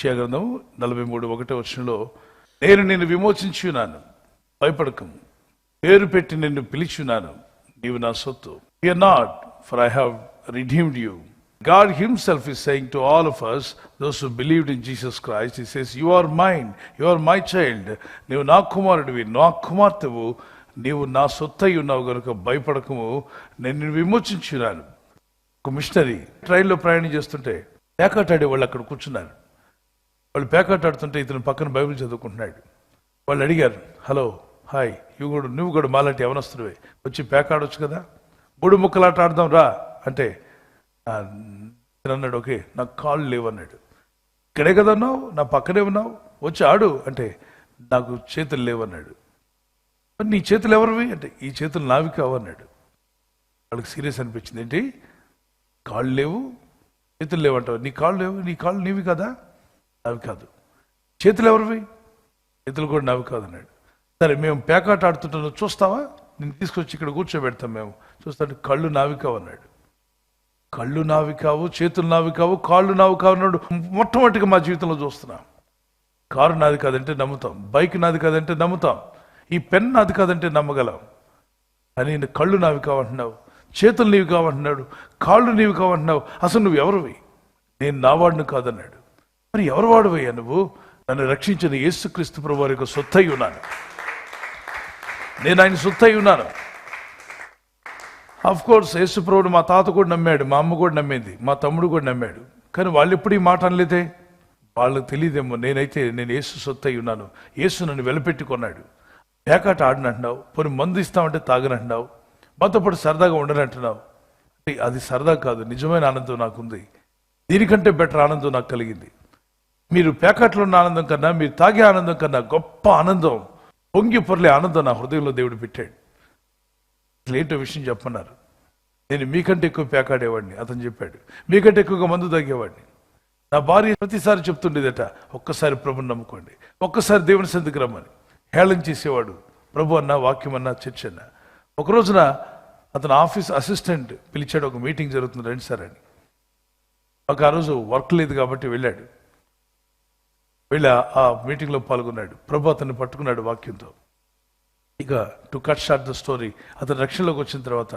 యెషయా గ్రంథం 43:1 నేను నిన్ను విమోచించున్నాను, భయపడకము, పేరు పెట్టి నిన్ను పిలిచున్నాను, నీవు నా సొత్తు. Fear not, for I have redeemed you. God himself is saying to all of us, those who believed in Jesus Christ, he says, you are mine, you are my child. నీవు నా కుమారుడివి, నా కుమార్తెవు, నీవు నా సొత్తై ఉన్నావు గనుక భయపడకము, నేను నిన్ను విమోచించున్నాను. ఒక మిషనరీ ట్రైన్లో ప్రయాణం చేస్తుంటే పేకాటాడే వాళ్ళు అక్కడ కూర్చున్నారు. వాళ్ళు పేకాటాడుతుంటే ఇతను పక్కన బైబిల్ చదువుకుంటున్నాడు. వాళ్ళు అడిగారు, హలో, హాయ్, నువ్వు కూడా మాలాంటి యవనస్తుడివే, వచ్చి పేకాడొచ్చు కదా, 3 ముక్కలాట ఆడదాం రా అంటే అన్నాడు. ఓకే, నాకు కాళ్ళు లేవన్నాడు. ఇక్కడే కదా ఉన్నావు, నా పక్కనే ఉన్నావు, వచ్చి ఆడు అంటే నాకు చేతులు లేవన్నాడు. నీ చేతులు ఎవరివి అంటే ఈ చేతులు నావి కావన్నాడు. వాళ్ళకి సీరియస్ అనిపించింది. ఏంటి కాళ్ళు లేవు, చేతులు లేవంటావు, నీ కాళ్ళు లేవు, నీ కాళ్ళు నీవి కదా, నావి కాదు. చేతులు ఎవరివి? చేతులు కూడా నావి కాదన్నాడు. సరే, మేము పేకాట ఆడుతుంటాను, చూస్తావా, నేను తీసుకొచ్చి ఇక్కడ కూర్చోబెడతాం, మేము చూస్తాను. కళ్ళు నావి కావన్నాడు. కళ్ళు నావి కావు, చేతులు నావి కావు, కాళ్ళు నావి కావన్నాడు. మొట్టమొదటిగా మా జీవితంలో చూస్తున్నాం. కారు నాది కాదంటే నమ్ముతాం, బైక్ నాది కాదంటే నమ్ముతాం, ఈ పెన్ నాది కాదంటే నమ్మగలం. అని కళ్ళు నావి కావంటున్నావు, చేతులు నీవి కావంటున్నాడు, కాళ్ళు నీవి కావంటున్నావు. అసలు నువ్వు ఎవరివి? నేను నా వాడిని కాదన్నాడు. మరి ఎవరు వాడివయ్యా నువ్వు? నన్ను రక్షించిన యేసుక్రీస్తు ప్రభువు వారి యొక్క సొత్తై ఉన్నాను, నేను ఆయన సొత్తై ఉన్నాను. ఆఫ్ కోర్స్ యేసు ప్రభువుని మా తాత కూడా నమ్మాడు, మా అమ్మ కూడా నమ్మేది, మా తమ్ముడు కూడా నమ్మాడు. కానీ వాళ్ళు ఎప్పుడు ఈ మాట అనలేదే. వాళ్ళకి తెలియదేమో, నేను యేసు సొత్తై ఉన్నాను, యేసు నన్ను వెలపెట్టుకున్నాడు. పేకాట ఆడినంటున్నావు, పోనీ మందు ఇస్తామంటే తాగనంటున్నావు, మాతో పాటు సరదాగా ఉండనంటున్నావు. అది సరదా కాదు, నిజమైన ఆనందం నాకుంది. దీనికంటే బెటర్ ఆనందం నాకు కలిగింది. మీరు పేకాట్లో ఉన్న ఆనందం కన్నా, మీరు తాగే ఆనందం కన్నా గొప్ప ఆనందం, పొంగి పొరలే ఆనందం నా హృదయంలో దేవుడు పెట్టాడు. ఏంటో విషయం చెప్పన్నారు. నేను మీకంటే ఎక్కువ పేకాడేవాడిని, అతను చెప్పాడు. మీకంటే ఎక్కువగా మందు తాగేవాడిని. నా భార్య ప్రతిసారి చెప్తుండేదట, ఒక్కసారి ప్రభుని నమ్ముకోండి, ఒక్కసారి దేవుని సన్నిధికి రమ్మని. హేళన చేసేవాడు, ప్రభు అన్న, వాక్యం అన్న, చర్చ అన్న. ఒక రోజున అతను ఆఫీస్ అసిస్టెంట్ పిలిచాడు, ఒక మీటింగ్ జరుగుతుంది రండి సార్ అని. మాకు ఆ రోజు వర్క్ లేదు కాబట్టి వెళ్ళి ఆ మీటింగ్లో పాల్గొన్నాడు. ప్రభు అతన్ని పట్టుకున్నాడు వాక్యంతో. ఇక to cut short the story, అతను రక్షణలోకి వచ్చిన తర్వాత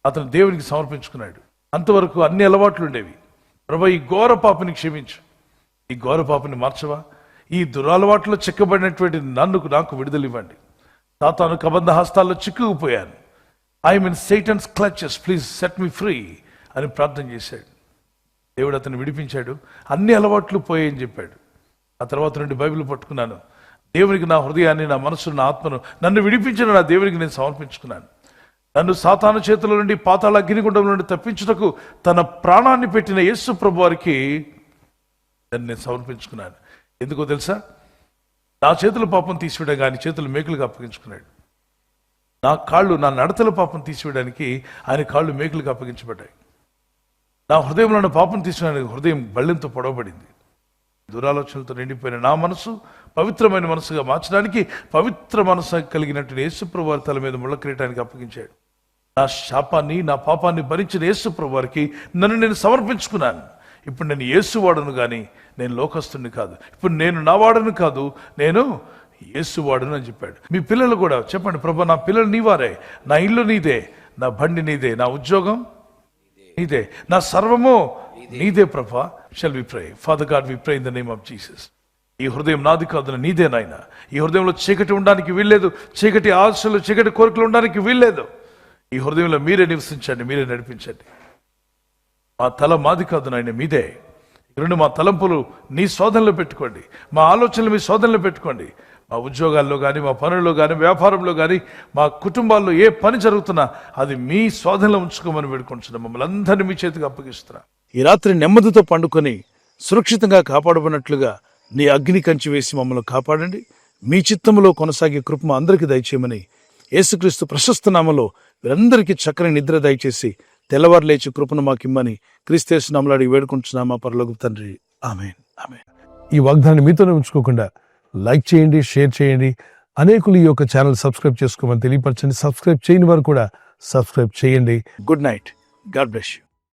అతను దేవునికి సమర్పించుకున్నాడు. అంతవరకు అన్ని అలవాట్లు ఉండేవి. ప్రభు, ఈ ఘోర పాపని క్షమించు, ఈ ఘోర పాపని మార్చవా, ఈ దురలవాట్లో చిక్కబడినటువంటి నాకు విడుదల ఇవ్వండి, సాతాను కబంధ హస్తాల్లో చిక్కుకుపోయాను, I'm in Satan's clutches, please set me free అని ప్రార్థన చేశాడు. దేవుడు అతను విడిపించాడు. అన్ని అలవాట్లు పోయాయని చెప్పాడు. ఆ తర్వాత నుండి బైబిల్ పట్టుకున్నాను. దేవునికి నా హృదయాన్ని, నా మనసును, నా ఆత్మను, నన్ను విడిపించిన నా దేవునికి నేను సమర్పించుకున్నాను. నన్ను సాతాను చేతుల నుండి, పాతాళ అగ్నిగుండం నుండి తప్పించుటకు తన ప్రాణాన్ని పెట్టిన యేసు ప్రభు వారికి నేను సమర్పించుకున్నాను. ఎందుకో తెలుసా? నా చేతుల పాపం తీసివేయడానికి ఆయన చేతులు మేకులుగా అప్పగించుకున్నాడు. నా కాళ్ళు, నా నడతల పాపం తీసివేయడానికి ఆయన కాళ్ళు మేకులుగా అప్పగించబడ్డాయి. నా హృదయంలో ఉన్న పాపం తీసివేయడానికి హృదయం బళ్ళెంతో పొడవబడింది. దురాలోచనలతో నిండిపోయిన నా మనసు పవిత్రమైన మనసుగా మార్చడానికి పవిత్ర మనసు కలిగినట్టు యేసుప్రభు వారి తల మీద ముళ్ళ కిరీటానికి అప్పగించాడు. నా శాపాన్ని, నా పాపాన్ని భరించిన యేసుప్రభు వారికి నన్ను నేను సమర్పించుకున్నాను. ఇప్పుడు నేను యేసువాడను కానీ నేను లోకస్తుని కాదు. ఇప్పుడు నేను నా వాడను కాదు, నేను యేసువాడను అని చెప్పాడు. మీ పిల్లలు కూడా చెప్పండి, ప్రభు, నా పిల్లలు నీవారే, నా ఇల్లు నీదే, నా బండి నీదే, నా ఉద్యోగం నీదే, నా సర్వము నీదే ప్రభా. Shall we pray? Father God, we pray in the name of Jesus. ఈ హృదయం నాది కాదు, నీదే నాయన. ఈ హృదయంలో చీకటి ఉండడానికి వీల్లేదు, చీకటి ఆశలు, చీకటి కోరికలు ఉండడానికి వీల్లేదు. ఈ హృదయంలో మీరే నివసించండి, మీరే నడిపించండి. మా తల మాది కాదు నాయన, మీదే. రెండు మా తలంపులు నీ శోధనలో పెట్టుకోండి, మా ఆలోచనలు మీ శోధనలో పెట్టుకోండి. మా ఉద్యోగాల్లో కానీ, మా పనుల్లో కానీ, వ్యాపారంలో కానీ, మా కుటుంబాల్లో ఏ పని జరుగుతున్నా అది మీ శోధనలో ఉంచుకోమని వేడుకుంటున్నాం. మమ్మల్ని అందరినీ మీ చేతికి అప్పగిస్తున్నా. ఈ రాత్రి నెమ్మదితో పండుకొని సురక్షితంగా కాపాడబడినట్లుగా నీ అగ్ని కంచి వేసి మమ్మల్ని కాపాడండి. మీ చిత్తములో కొనసాగే కృప మా అందరికీ దయచేయమని యేసుక్రీస్తు ప్రశస్త నామములో వీరందరికీ చక్కని నిద్ర దయచేసి తెల్లవారు లేచి కృపను మాకిమ్మని క్రీస్తు నామములో అడిగి వేడుకుంటున్నామా పరలోకపు తండ్రి. ఆమేన్, ఆమేన్. ఈ వాగ్దానాన్ని మీతోనే ఉంచుకోకుండా లైక్ చేయండి, షేర్ చేయండి. అనేకులు ఈ యొక్క ఛానల్ సబ్స్క్రైబ్ చేసుకోమని తెలియపరచండి. సబ్స్క్రైబ్ చేయని వారు కూడా సబ్స్క్రైబ్ చేయండి. Good night. God bless you.